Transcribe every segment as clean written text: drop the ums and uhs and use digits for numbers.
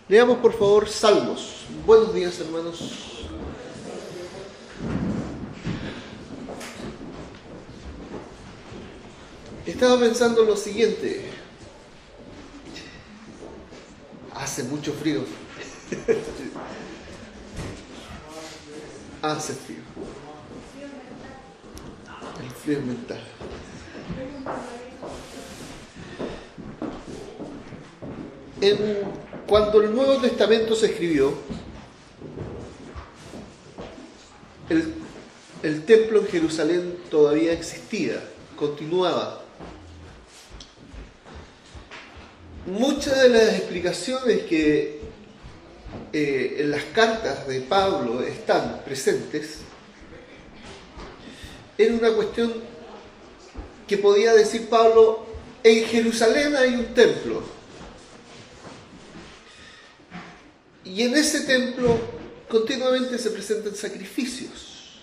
Leamos por favor Salmos. Buenos días, hermanos. Estaba pensando en lo siguiente. Hace mucho frío. Hace frío. El frío mental. Cuando el Nuevo Testamento se escribió, el templo en Jerusalén todavía existía, continuaba. Muchas de las explicaciones que en las cartas de Pablo están presentes, era una cuestión que podía decir Pablo: en Jerusalén hay un templo. Y en ese templo continuamente se presentan sacrificios.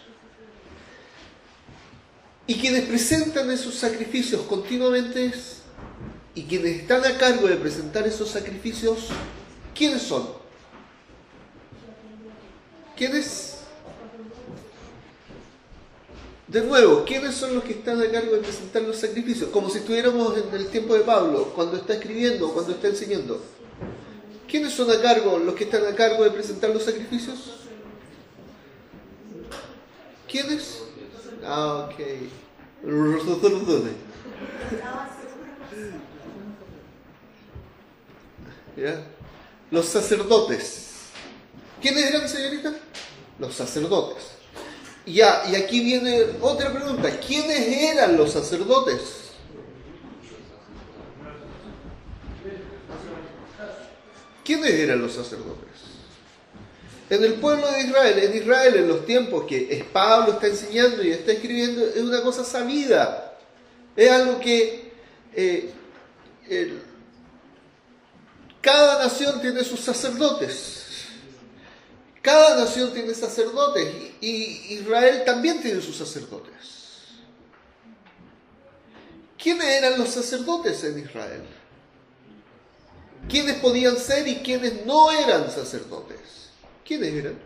Y quienes presentan esos sacrificios continuamente, y quienes están a cargo de presentar esos sacrificios, ¿quiénes son? ¿Quiénes? De nuevo, ¿quiénes son los que están a cargo de presentar los sacrificios? Como si estuviéramos en el tiempo de Pablo, cuando está escribiendo, cuando está enseñando. ¿Quiénes son a cargo, los que están a cargo de presentar los sacrificios? ¿Quiénes? Ok. ¿Ya? Los sacerdotes. ¿Quiénes eran, señorita? Los sacerdotes. Ya, y aquí viene otra pregunta. ¿Quiénes eran los sacerdotes? ¿Quiénes eran los sacerdotes? En el pueblo de Israel, en los tiempos que Pablo está enseñando y está escribiendo, es una cosa sabida. Es algo que cada nación tiene sus sacerdotes. Cada nación tiene sacerdotes y Israel también tiene sus sacerdotes. ¿Quiénes eran los sacerdotes en Israel? ¿Quiénes podían ser y quiénes no eran sacerdotes? ¿Quiénes eran?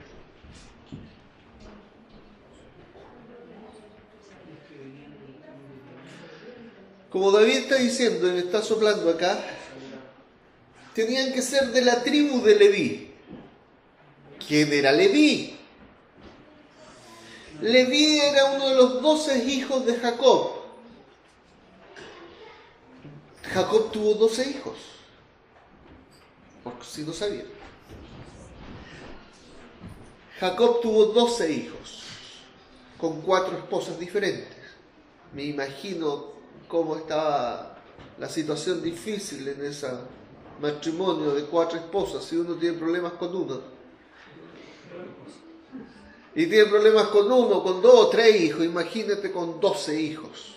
Como David está diciendo y me está soplando acá, tenían que ser de la tribu de Leví. ¿Quién era Leví? Leví era uno de los 12 hijos de Jacob. Jacob tuvo 12 hijos. Porque si no sabían. Jacob tuvo 12 hijos, con 4 esposas diferentes. Me imagino cómo estaba la situación difícil en ese matrimonio de 4 esposas, si uno tiene problemas con uno. Y tiene problemas con uno, con 2 o 3 hijos, imagínate con 12 hijos.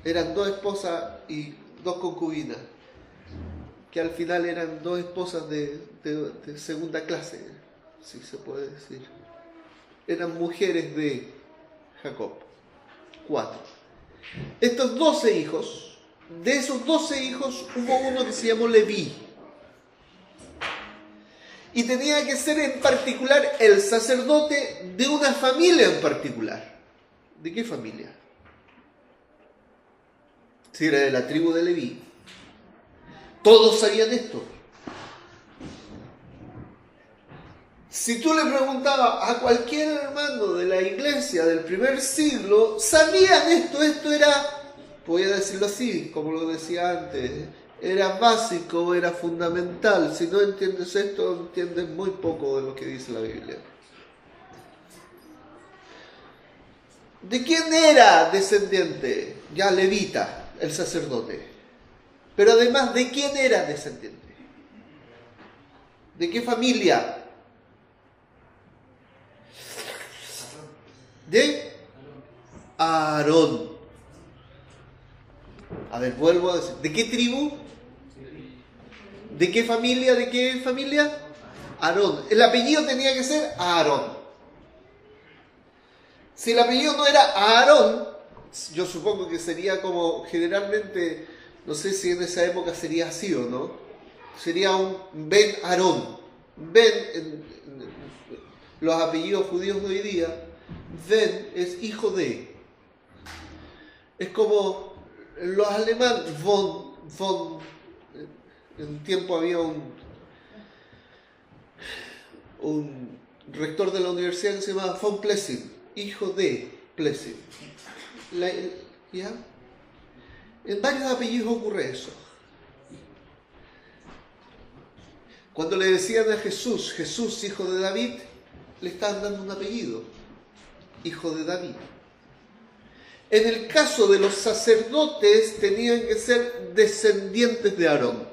Eran 2 esposas y 2 concubinas, que al final eran 2 esposas de segunda clase, si se puede decir. Eran mujeres de Jacob. 4. Estos 12 hijos, de esos 12 hijos hubo uno que se llamó Leví. Y tenía que ser en particular el sacerdote de una familia en particular. ¿De qué familia? Si era de la tribu de Leví. Todos sabían esto. Si tú le preguntabas a cualquier hermano de la iglesia del primer siglo, sabían esto. Esto era, voy a decirlo así, como lo decía antes, era básico, era fundamental. Si no entiendes esto, entiendes muy poco de lo que dice la Biblia. ¿De quién era descendiente? Ya levita, el sacerdote. Pero además, ¿de quién era descendiente? ¿De qué familia? De Aarón. A ver, vuelvo a decir. ¿De qué tribu? ¿De qué familia? ¿De qué familia? Aarón. El apellido tenía que ser Aarón. Si el apellido no era Aarón, yo supongo que sería como generalmente, no sé si en esa época sería así o no, sería un Ben Aarón. Ben, los apellidos judíos de hoy día, Ben es hijo de. Es como los alemanes, von. En un tiempo había un rector de la universidad que se llamaba von Plessing, hijo de Plessing. ¿Ya? En varios apellidos ocurre eso. Cuando le decían a Jesús, Jesús, hijo de David, le estaban dando un apellido, hijo de David. En el caso de los sacerdotes, tenían que ser descendientes de Aarón.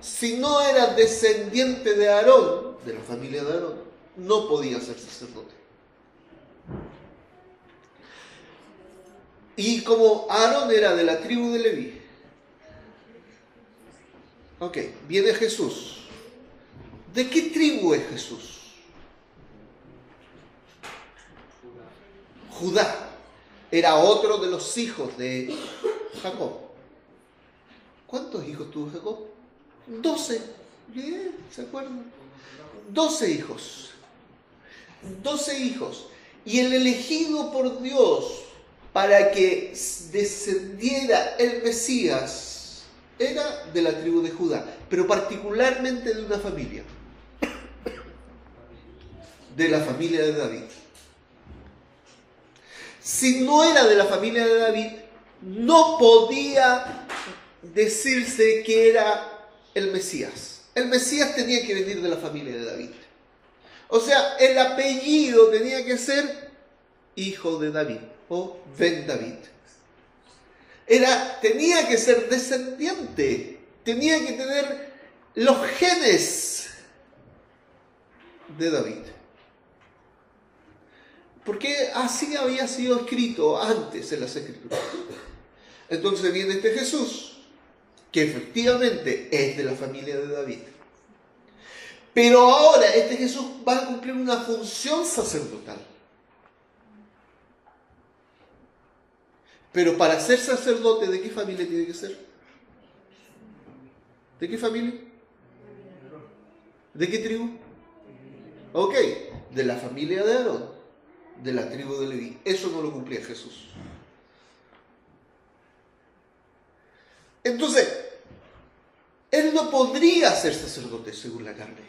Si no era descendiente de Aarón, de la familia de Aarón, no podía ser sacerdote. Y como Aarón era de la tribu de Leví, viene Jesús. ¿De qué tribu es Jesús? Judá. Era otro de los hijos de Jacob. ¿Cuántos hijos tuvo Jacob? 12. Bien, ¿se acuerdan? 12 hijos. 12 hijos. Y el elegido por Dios para que descendiera el Mesías era de la tribu de Judá, pero particularmente de una familia. De la familia de David. Si no era de la familia de David, no podía decirse que era el Mesías. El Mesías tenía que venir de la familia de David. O sea, el apellido tenía que ser hijo de David o Ben David. Tenía que ser descendiente, tenía que tener los genes de David. Porque así había sido escrito antes en las Escrituras. Entonces viene este Jesús, que efectivamente es de la familia de David. Pero ahora este Jesús va a cumplir una función sacerdotal. Pero para ser sacerdote, ¿de qué familia tiene que ser? ¿De qué familia? ¿De qué tribu? De la familia de Aarón, de la tribu de Leví. Eso no lo cumplía Jesús. Entonces, él no podría ser sacerdote según la carne.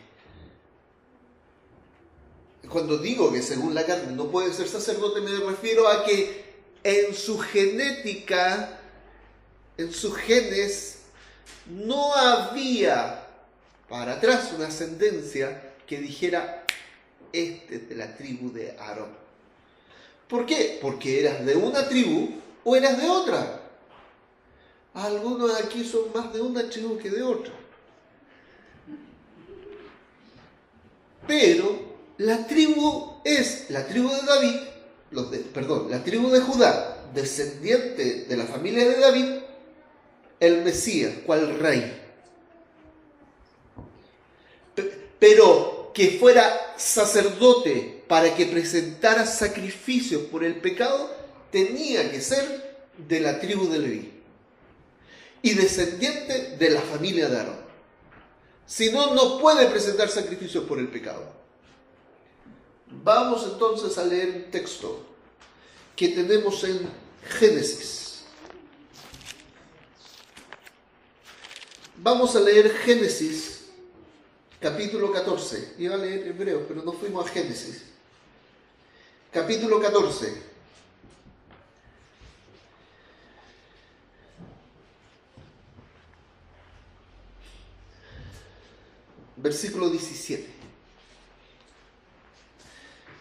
Cuando digo que según la carne no puede ser sacerdote, me refiero a que en su genética, en sus genes, no había para atrás una ascendencia que dijera, este es de la tribu de Aarón. ¿Por qué? Porque eras de una tribu o eras de otra. Algunos aquí son más de una tribu que de otra. Pero la tribu es la tribu de David, la tribu de Judá, descendiente de la familia de David, el Mesías, cual rey. Pero que fuera sacerdote para que presentara sacrificios por el pecado, tenía que ser de la tribu de Leví y descendiente de la familia de Aarón. Si no, no puede presentar sacrificios por el pecado. Vamos entonces a leer un texto que tenemos en Génesis. Vamos a leer Génesis, capítulo 14. Iba a leer Hebreos, pero no fuimos a Génesis. Capítulo 14. Versículo 17.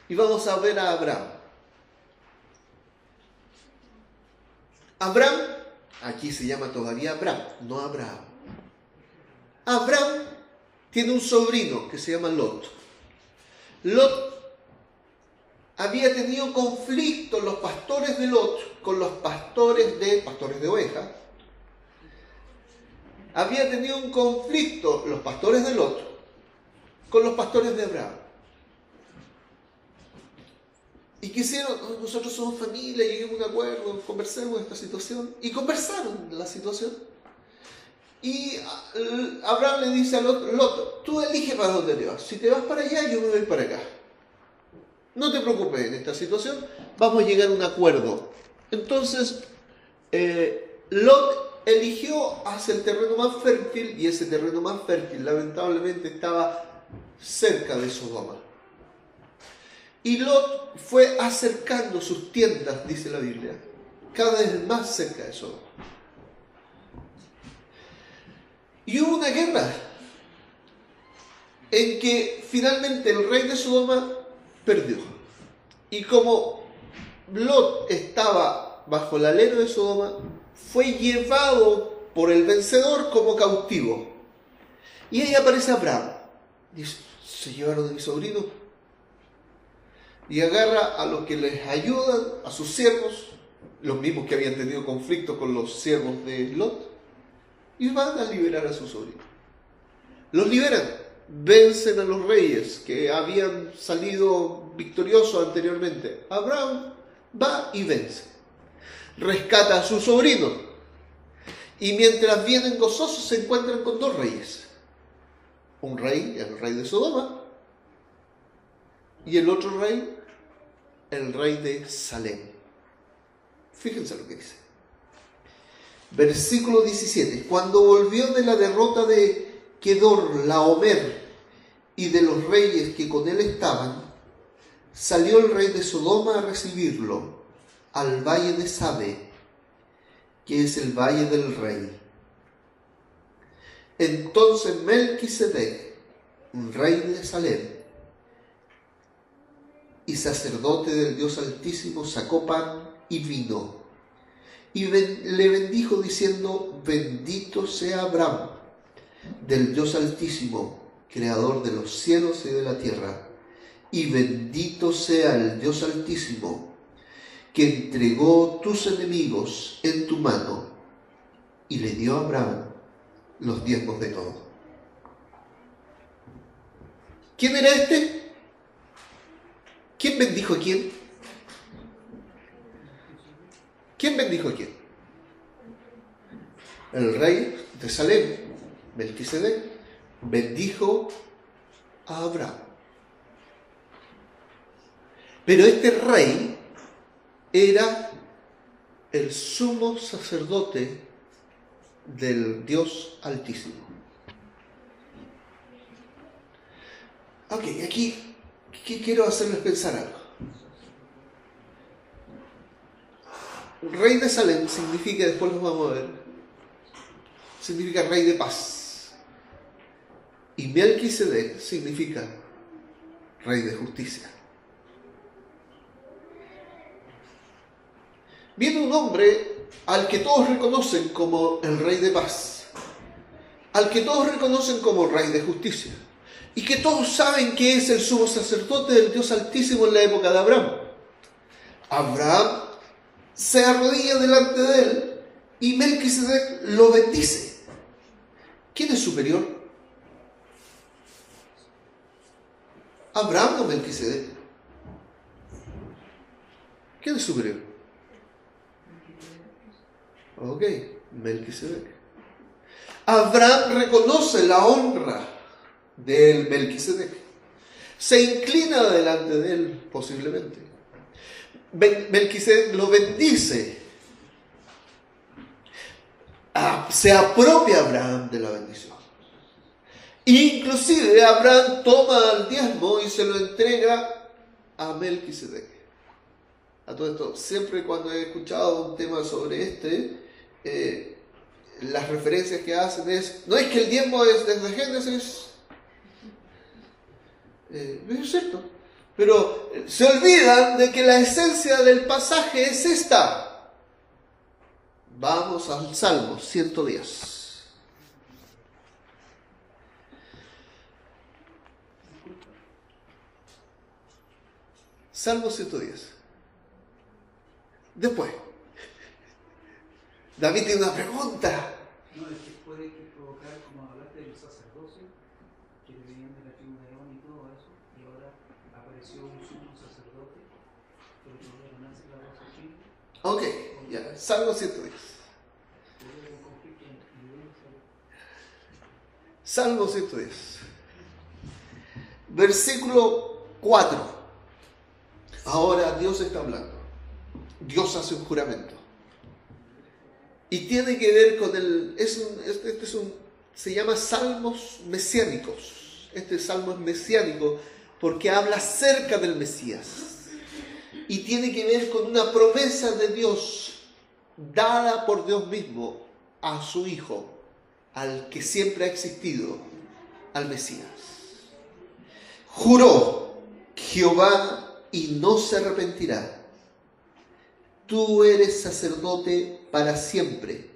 Y vamos a ver a Abraham. Abraham, aquí se llama todavía Abraham, no Abraham. Abraham tiene un sobrino que se llama Lot. Lot había tenido conflictos los pastores de Lot con los pastores de ovejas. Había tenido un conflicto los pastores de Lot con los pastores de Abraham. Y quisieron, nosotros somos familia, lleguemos a un acuerdo, conversemos de esta situación. Y conversaron la situación. Y Abraham le dice a Lot, tú elige para dónde te vas. Si te vas para allá, yo me voy para acá. No te preocupes en esta situación, vamos a llegar a un acuerdo. Entonces, Lot eligió hacia el terreno más fértil, y ese terreno más fértil lamentablemente estaba cerca de Sodoma. Y Lot fue acercando sus tiendas, dice la Biblia, cada vez más cerca de Sodoma. Y hubo una guerra en que finalmente el rey de Sodoma perdió. Y como Lot estaba bajo el alero de Sodoma, fue llevado por el vencedor como cautivo. Y ahí aparece Abraham. Dice, se llevaron a mi sobrino. Y agarra a los que les ayudan, a sus siervos, los mismos que habían tenido conflicto con los siervos de Lot, y van a liberar a su sobrino. Los liberan, vencen a los reyes que habían salido victoriosos anteriormente. Abraham va y vence. Rescata a su sobrino. Y mientras vienen gozosos se encuentran con dos reyes. Un rey, el rey de Sodoma, y el otro rey, el rey de Salem. Fíjense lo que dice. Versículo 17. Cuando volvió de la derrota de Kedor Laomer y de los reyes que con él estaban, salió el rey de Sodoma a recibirlo al valle de Sabe, que es el valle del rey. Entonces Melquisedec, un rey de Salem y sacerdote del Dios Altísimo, sacó pan y vino y le bendijo diciendo: bendito sea Abraham del Dios Altísimo, creador de los cielos y de la tierra, y bendito sea el Dios Altísimo, que entregó tus enemigos en tu mano, y le dio a Abraham los diezmos de todo. ¿Quién era este? ¿Quién bendijo a quién? ¿Quién bendijo a quién? El rey de Salem, Melquisedec, bendijo a Abraham. Pero este rey era el sumo sacerdote del Dios Altísimo. Ok, aquí quiero hacerles pensar algo. Rey de Salem significa, después lo vamos a ver, significa rey de paz. Y Melquisedec significa rey de justicia. Viene un hombre al que todos reconocen como el rey de paz, al que todos reconocen como rey de justicia, y que todos saben que es el sumo sacerdote del Dios Altísimo en la época de Abraham. Abraham se arrodilla delante de él y Melquisedec lo bendice. ¿Quién es superior? ¿Abraham o Melquisedec? ¿Quién es superior? Ok, Melquisedec. Abraham reconoce la honra del Melquisedec. Se inclina delante de él, posiblemente. Melquisedec lo bendice. Se apropia Abraham de la bendición. Inclusive Abraham toma el diezmo y se lo entrega a Melquisedec. A todo esto, siempre cuando he escuchado un tema sobre las referencias que hacen no es que el diezmo es desde Génesis, es cierto, pero se olvidan de que la esencia del pasaje es esta. Vamos al Salmo 110. Salmo 110. Después, David tiene una pregunta. No, es que puede provocar, como hablaste del sacerdocio, que venían de la tribu de Aarón y todo eso, y ahora apareció un sumo sacerdote, pero todavía no nace la raza china. Ok, ya, Salmo 110. Salmo 110. Versículo 4. Ahora Dios está hablando. Dios hace un juramento. Y tiene que ver con se llama salmos mesiánicos. Este salmo es mesiánico porque habla acerca del Mesías. Y tiene que ver con una promesa de Dios dada por Dios mismo a su Hijo, al que siempre ha existido, al Mesías. Juró Jehová y no se arrepentirá. Tú eres sacerdote para siempre,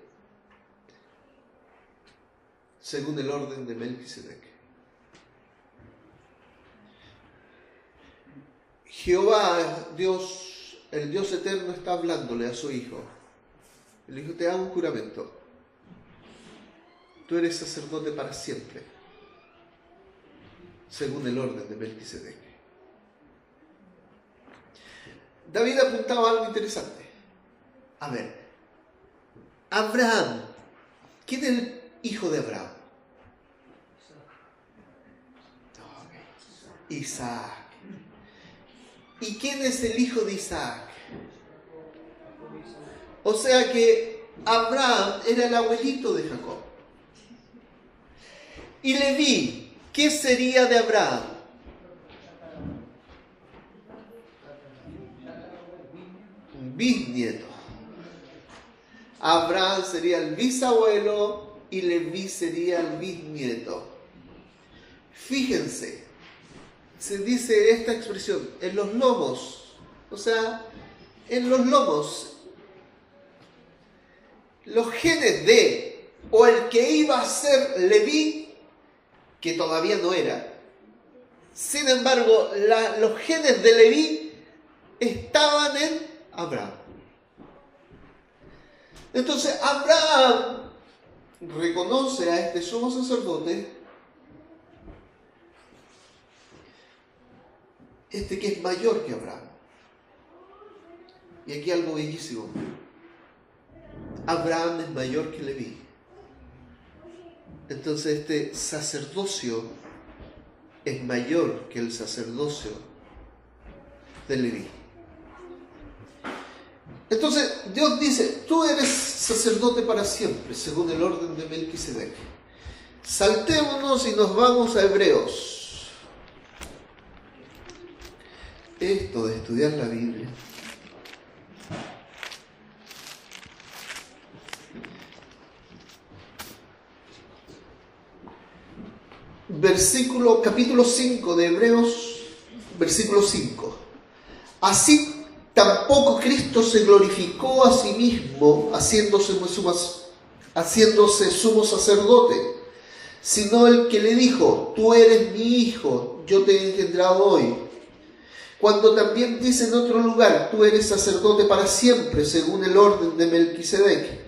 según el orden de Melquisedec. Jehová, Dios, el Dios eterno, está hablándole a su Hijo. El Hijo te hago un juramento. Tú eres sacerdote para siempre, según el orden de Melquisedec. David apuntaba a algo interesante. A ver, Abraham, ¿quién es el hijo de Abraham? Isaac. ¿Y quién es el hijo de Isaac? O sea que Abraham era el abuelito de Jacob. Y Leví, ¿qué sería de Abraham? Un bisnieto. Abraham sería el bisabuelo y Leví sería el bisnieto. Fíjense, se dice esta expresión, en los lomos. O sea, en los lomos, los genes de, o el que iba a ser Leví, que todavía no era. Sin embargo, los genes de Leví estaban en Abraham. Entonces, Abraham reconoce a este sumo sacerdote, que es mayor que Abraham. Y aquí algo bellísimo. Abraham es mayor que Leví. Entonces este sacerdocio es mayor que el sacerdocio de Leví. Entonces Dios dice, tú eres sacerdote para siempre, según el orden de Melquisedec. Saltémonos y nos vamos a Hebreos. Esto de estudiar la Biblia. Capítulo 5 de Hebreos, versículo 5. Así tampoco Cristo se glorificó a sí mismo, haciéndose sumo sacerdote, sino el que le dijo, tú eres mi hijo, yo te he engendrado hoy. Cuando también dice en otro lugar, tú eres sacerdote para siempre, según el orden de Melquisedec.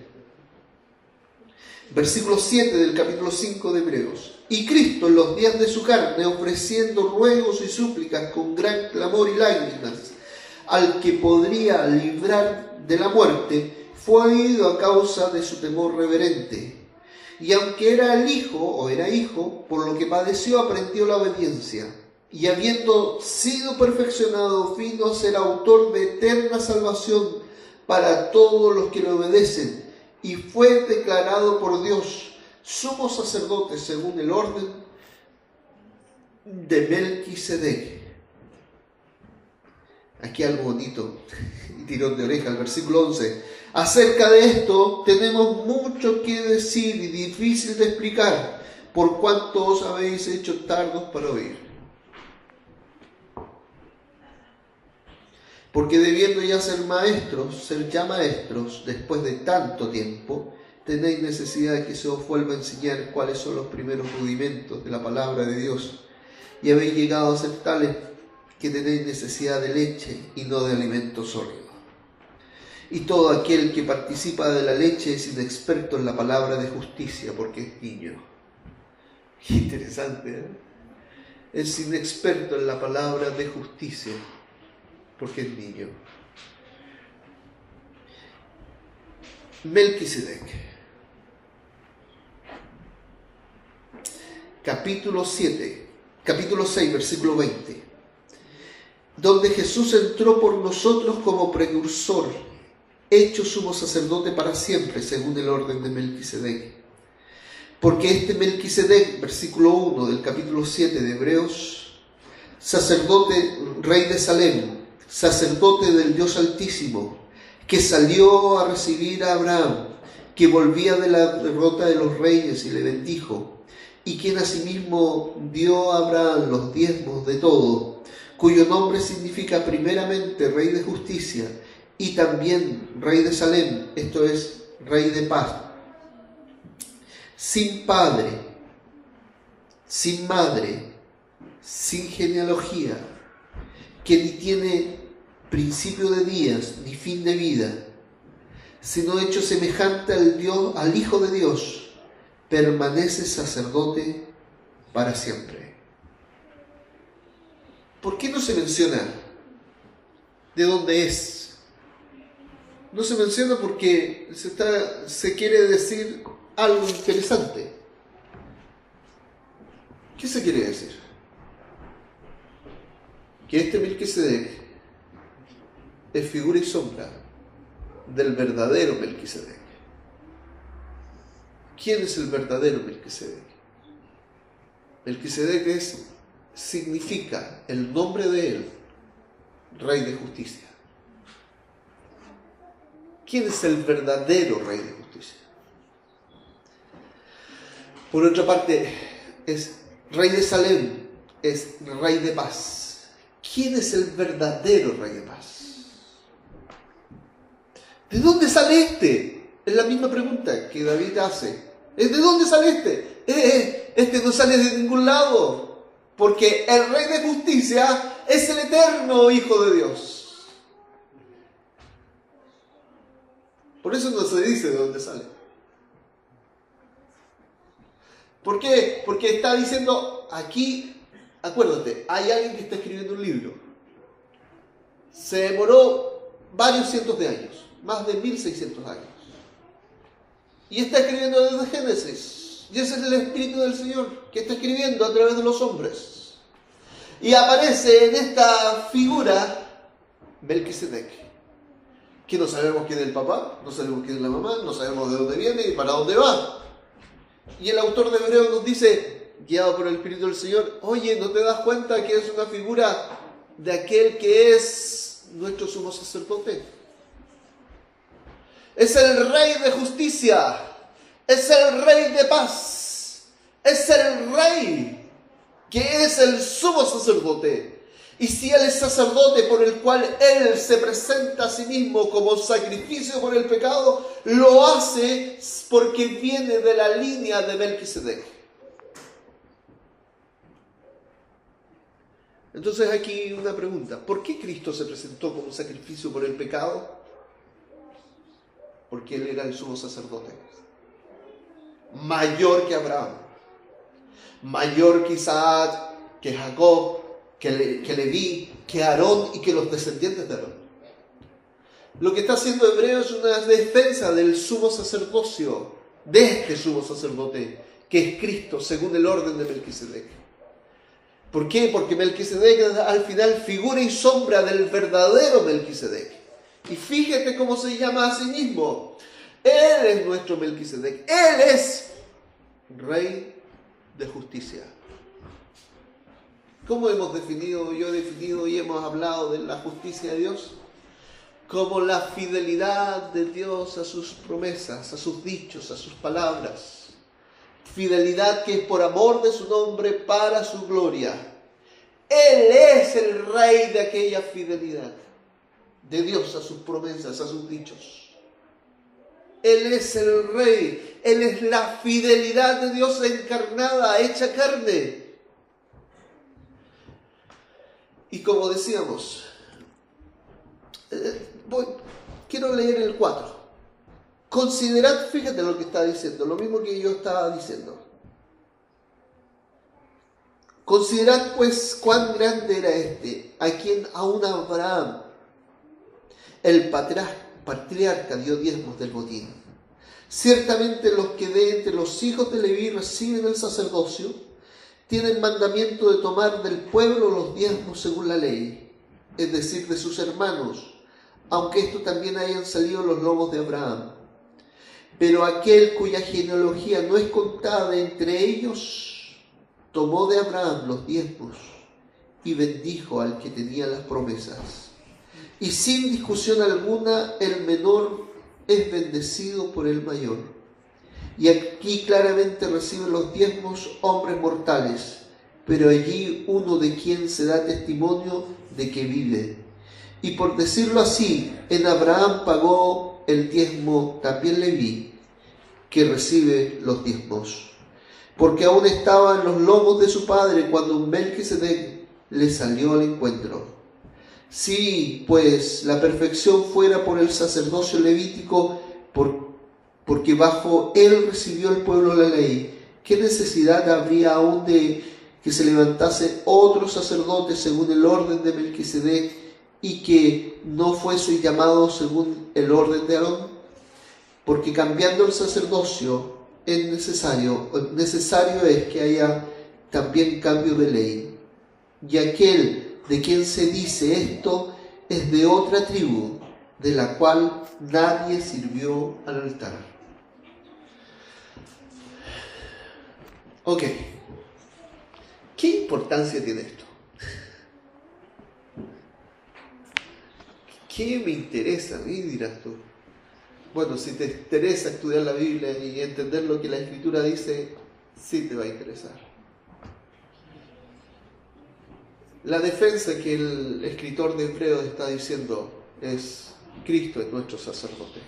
Versículo 7 del capítulo 5 de Hebreos. Y Cristo en los días de su carne, ofreciendo ruegos y súplicas con gran clamor y lágrimas, al que podría librar de la muerte, fue oído a causa de su temor reverente. Y aunque era hijo, por lo que padeció aprendió la obediencia. Y habiendo sido perfeccionado, vino a ser autor de eterna salvación para todos los que le obedecen. Y fue declarado por Dios sumo sacerdote según el orden de Melquisedec. Aquí algo bonito y tirón de oreja, el versículo 11. Acerca de esto tenemos mucho que decir y difícil de explicar, por cuanto os habéis hecho tardos para oír. Porque debiendo ya ser ya maestros, después de tanto tiempo, tenéis necesidad de que se os vuelva a enseñar cuáles son los primeros rudimentos de la palabra de Dios. Y habéis llegado a ser tales que tenéis necesidad de leche y no de alimento sólido. Y todo aquel que participa de la leche es inexperto en la palabra de justicia, porque es niño. Qué interesante, ¿eh? Es inexperto en la palabra de justicia, porque es niño. Melquisedec. capítulo 6, versículo 20, donde Jesús entró por nosotros como precursor, hecho sumo sacerdote para siempre, según el orden de Melquisedec. Porque este Melquisedec, versículo 1 del capítulo 7 de Hebreos, sacerdote, rey de Salem, sacerdote del Dios Altísimo, que salió a recibir a Abraham, que volvía de la derrota de los reyes y le bendijo, y quien asimismo dio a Abraham los diezmos de todo, cuyo nombre significa primeramente Rey de Justicia, y también Rey de Salem, esto es, Rey de Paz, sin padre, sin madre, sin genealogía, que ni tiene principio de días ni fin de vida, sino hecho semejante al Hijo de Dios, permanece sacerdote para siempre. ¿Por qué no se menciona de dónde es? No se menciona porque se quiere decir algo interesante. ¿Qué se quiere decir? Que este Melquisedec es figura y sombra del verdadero Melquisedec. ¿Quién es el verdadero Melquisedec? Melquisedec significa el nombre de él, Rey de Justicia. ¿Quién es el verdadero Rey de Justicia? Por otra parte, es Rey de Salem, es Rey de Paz. ¿Quién es el verdadero Rey de Paz? ¿De dónde sale este? Es la misma pregunta que David hace. ¿De dónde sale este? Este no sale de ningún lado, porque el Rey de Justicia es el eterno Hijo de Dios. Por eso no se dice de dónde sale. ¿Por qué? Porque está diciendo aquí, acuérdate, hay alguien que está escribiendo un libro. Se demoró varios cientos de años, más de 1600 años. Y está escribiendo desde Génesis. Y ese es el Espíritu del Señor que está escribiendo a través de los hombres. Y aparece en esta figura Melquisedec, que no sabemos quién es el papá, no sabemos quién es la mamá, no sabemos de dónde viene y para dónde va. Y el autor de Hebreos nos dice, guiado por el Espíritu del Señor, oye, ¿no te das cuenta que es una figura de aquel que es nuestro sumo sacerdote? Es el Rey de Justicia, es el Rey de Paz, es el Rey que es el sumo sacerdote. Y si Él es sacerdote por el cual Él se presenta a sí mismo como sacrificio por el pecado, lo hace porque viene de la línea de Melquisedec. Entonces aquí una pregunta, ¿por qué Cristo se presentó como sacrificio por el pecado? Porque Él era el sumo sacerdote, mayor que Abraham, mayor que Isaac, que Jacob, que Leví, que Aarón y que los descendientes de Aarón. Lo que está haciendo Hebreo es una defensa del sumo sacerdocio, de este sumo sacerdote, que es Cristo, según el orden de Melquisedec. ¿Por qué? Porque Melquisedec al final figura y sombra del verdadero Melquisedec. Y fíjate cómo se llama a sí mismo. Él es nuestro Melquisedec. Él es Rey de Justicia. ¿Cómo hemos definido? Yo he definido y hemos hablado de la justicia de Dios como la fidelidad de Dios a sus promesas, a sus dichos, a sus palabras. Fidelidad que es por amor de su nombre para su gloria. Él es el Rey de aquella fidelidad de Dios a sus promesas, a sus dichos. Él es el Rey. Él es la fidelidad de Dios encarnada, hecha carne. Y como decíamos, quiero leer el 4. Considerad, fíjate lo que está diciendo, lo mismo que yo estaba diciendo. Considerad pues cuán grande era este, a quien aún Abraham, el patriarca, dio diezmos del botín. Ciertamente los que de entre los hijos de Leví reciben el sacerdocio tienen mandamiento de tomar del pueblo los diezmos según la ley, es decir, de sus hermanos, aunque esto también hayan salido los lomos de Abraham. Pero aquel cuya genealogía no es contada entre ellos, tomó de Abraham los diezmos y bendijo al que tenía las promesas. Y sin discusión alguna, el menor es bendecido por el mayor. Y aquí claramente reciben los diezmos hombres mortales, pero allí uno de quien se da testimonio de que vive. Y por decirlo así, en Abraham pagó el diezmo también Leví, que recibe los diezmos, porque aún estaba en los lomos de su padre cuando Melquisedec le salió al encuentro. Si, pues, la perfección fuera por el sacerdocio levítico, porque bajo él recibió el pueblo la ley, ¿qué necesidad habría aún de que se levantase otro sacerdote según el orden de Melquisedec y que no fuese llamado según el orden de Aarón? Porque cambiando el sacerdocio es necesario es que haya también cambio de ley. Y aquel de quien se dice esto es de otra tribu, de la cual nadie sirvió al altar. Ok. ¿Qué importancia tiene esto? ¿Qué me interesa a mí, dirás tú? Bueno, si te interesa estudiar la Biblia y entender lo que la Escritura dice, sí te va a interesar. La defensa que el escritor de Hebreos está diciendo es: Cristo es nuestro sacerdote.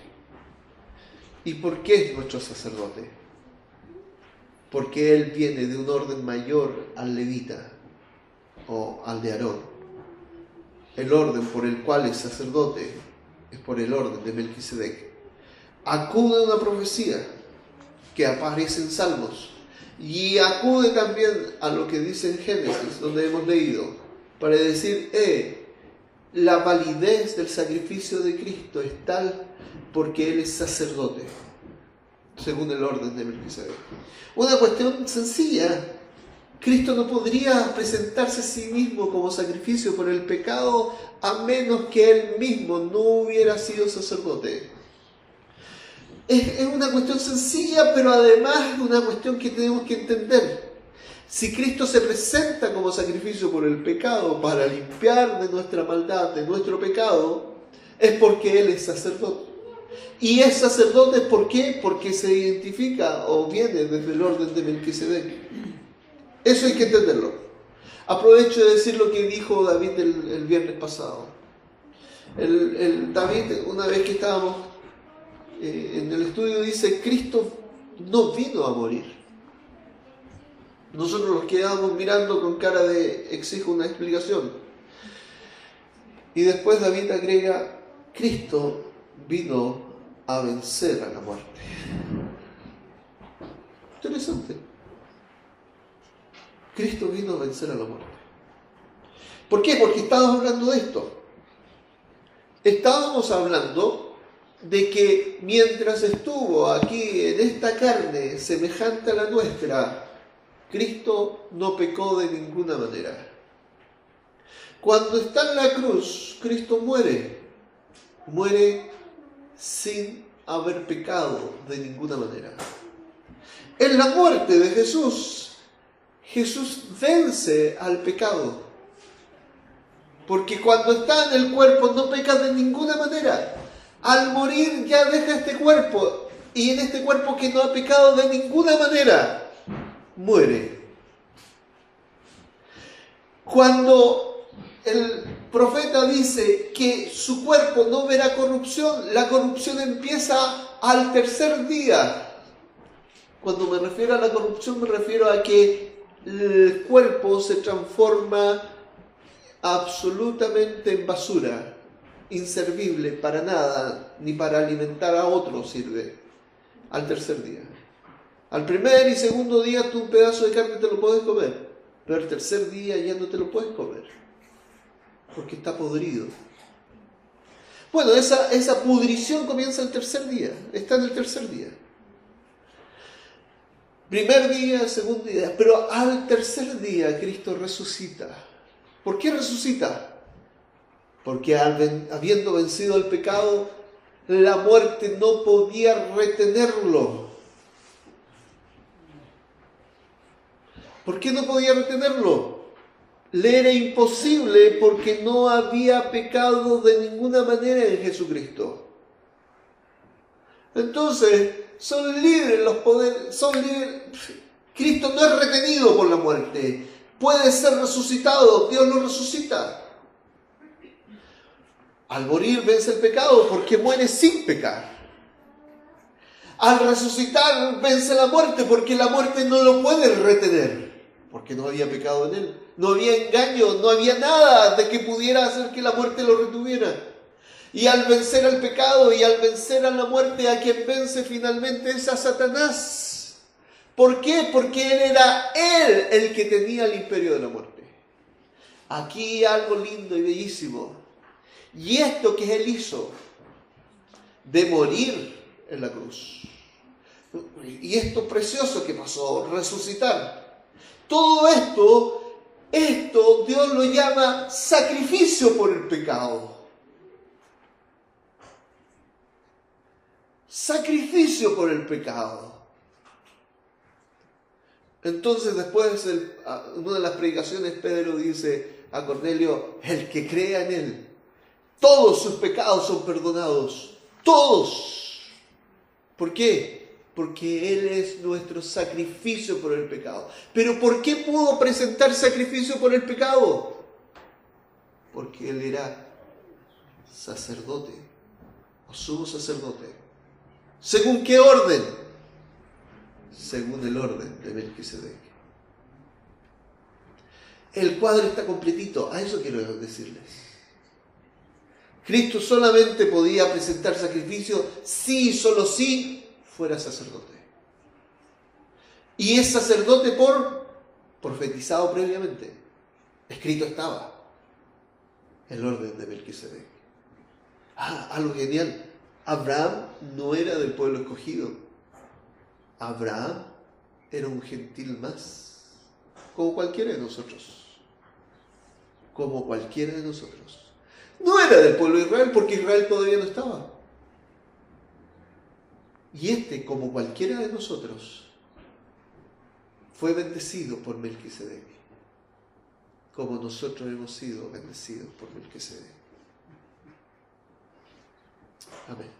¿Y por qué es nuestro sacerdote? Porque Él viene de un orden mayor al levita o al de Aarón. El orden por el cual es sacerdote es por el orden de Melquisedec. Acude a una profecía que aparece en Salmos y acude también a lo que dice en Génesis, donde hemos leído, para decir, la validez del sacrificio de Cristo es tal porque Él es sacerdote, según el orden de Melquisedec. Una cuestión sencilla: Cristo no podría presentarse a sí mismo como sacrificio por el pecado a menos que Él mismo no hubiera sido sacerdote. Es una cuestión sencilla, pero además una cuestión que tenemos que entender. Si Cristo se presenta como sacrificio por el pecado para limpiar de nuestra maldad, de nuestro pecado, es porque Él es sacerdote. Y es sacerdote, ¿por qué? Porque se identifica o viene desde el orden de Melquisedec. Eso hay que entenderlo. Aprovecho de decir lo que dijo David el viernes pasado. David, una vez que estábamos en el estudio, dice: Cristo no vino a morir. Nosotros nos quedamos mirando con cara de exijo una explicación. Y después David agrega: Cristo vino a vencer a la muerte. Interesante. Cristo vino a vencer a la muerte. ¿Por qué? Porque estábamos hablando de esto. Estábamos hablando de que mientras estuvo aquí en esta carne semejante a la nuestra, Cristo no pecó de ninguna manera. Cuando está en la cruz, Cristo muere sin haber pecado de ninguna manera. En la muerte de Jesús vence al pecado. Porque cuando está en el cuerpo no peca de ninguna manera. Al morir ya deja este cuerpo, y en este cuerpo que no ha pecado de ninguna manera, muere. Cuando el profeta dice que su cuerpo no verá corrupción, la corrupción empieza al tercer día. Cuando me refiero a la corrupción, me refiero a que el cuerpo se transforma absolutamente en basura, inservible para nada, ni para alimentar a otros sirve, al tercer día. Al primer y segundo día tú un pedazo de carne te lo puedes comer, pero al tercer día ya no te lo puedes comer, porque está podrido. Bueno, esa pudrición comienza el tercer día, está en el tercer día. Primer día, segundo día, pero al tercer día Cristo resucita. ¿Por qué resucita? Porque habiendo vencido el pecado, la muerte no podía retenerlo. ¿Por qué no podía retenerlo? Le era imposible porque no había pecado de ninguna manera en Jesucristo. Entonces, son libres los poderes, son libres. Cristo no es retenido por la muerte. Puede ser resucitado, Dios lo resucita. Al morir vence el pecado porque muere sin pecar. Al resucitar vence la muerte porque la muerte no lo puede retener. Porque no había pecado en él. No había engaño, no había nada de que pudiera hacer que la muerte lo retuviera. Y al vencer al pecado y al vencer a la muerte, a quien vence finalmente es a Satanás. ¿Por qué? Porque era él el que tenía el imperio de la muerte. Aquí algo lindo y bellísimo. Y esto que él hizo, de morir en la cruz. Y esto precioso que pasó, resucitar. Todo esto Dios lo llama sacrificio por el pecado. Sacrificio por el pecado. Entonces después, en una de las predicaciones, Pedro dice a Cornelio, el que crea en él, todos sus pecados son perdonados. Todos. ¿Por qué? Porque Él es nuestro sacrificio por el pecado. ¿Pero por qué pudo presentar sacrificio por el pecado? Porque Él era sacerdote, o sumo sacerdote. ¿Según qué orden? Según el orden de Melquisedec. El cuadro está completito, a eso quiero decirles. Cristo solamente podía presentar sacrificio si, solo si, fuera sacerdote. Y es sacerdote por profetizado previamente. Escrito estaba el orden de Melquisedec. Algo genial. Abraham no era del pueblo escogido. Abraham era un gentil más, como cualquiera de nosotros. Como cualquiera de nosotros. No era del pueblo de Israel porque Israel todavía no estaba. Y como cualquiera de nosotros, fue bendecido por Melquisedec, como nosotros hemos sido bendecidos por Melquisedec. Amén.